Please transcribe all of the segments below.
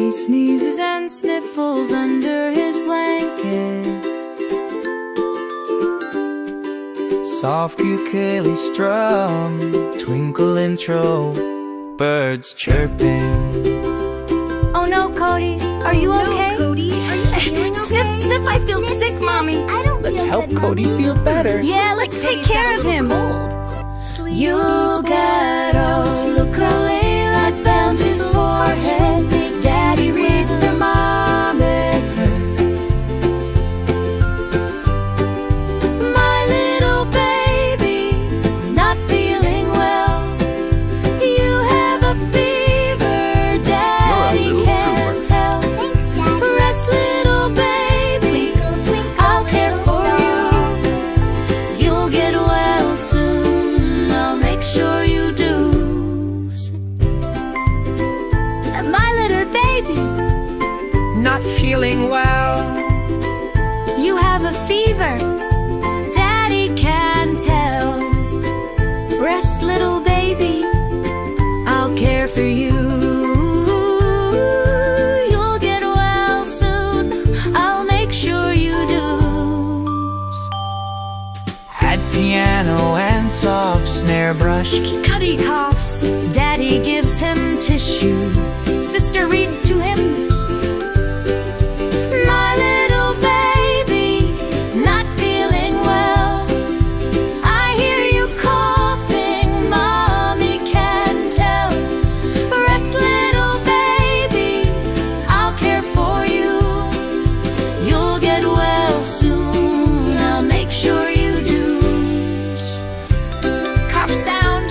Cody sneezes and sniffles under his blanket. Soft ukulele strum, twinkle intro, birds chirping. Oh no, Cody, are you okay? Cody, are you feeling Sniff, okay? sniff, I feel sick, Mommy. Let's help Cody feel better. Yeah, let's take care of him. You'll get old, ukulele that bounds his forehead. Daddy reads thermometer. My little baby, not feeling well. You have a fever, Daddy can't tell. Rest, little baby, I'll care for you. You'll get well soon, I'll make sure you do. My little baby, Not feeling well. you have a fever, Daddy can tell. Rest, little baby, I'll care for you. You'll get well soon, I'll make sure you do. At piano and soft snare brush. Cody coughs, Daddy gives him tissue. Sister reads to him. My little baby, not feeling well. I hear you coughing, Mommy can tell. Rest, little baby, I'll care for you. You'll get well soon, I'll make sure you do. Cough sound.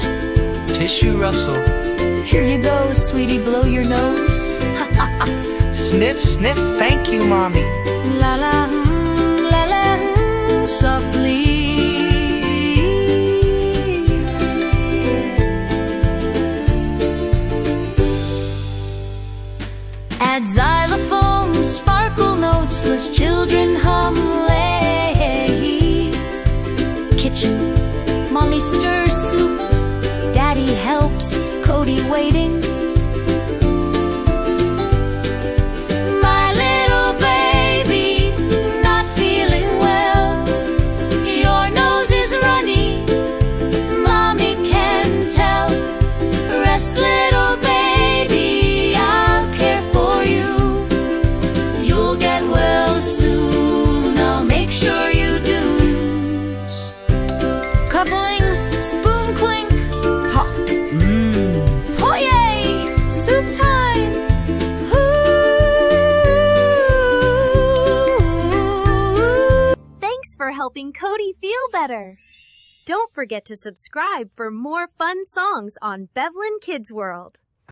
Tissue rustle. Here you go, sweetie, blow your nose. Sniff, sniff, thank you, Mommy. La la, softly. Add xylophone, sparkle notes, those children hum lay. Kitchen, Mommy stirs soup, Daddy helps, Cody waiting. My little baby, not feeling well. Your nose is runny, Mommy can tell. Rest, little baby, I'll care for you. You'll get well soon, I'll make sure you do. Coupling, spoon clink, pop. Oh yay! Soup time! Ooh. Thanks for helping Cody feel better. Don't forget to subscribe for more fun songs on Bevlyn Kidzworld.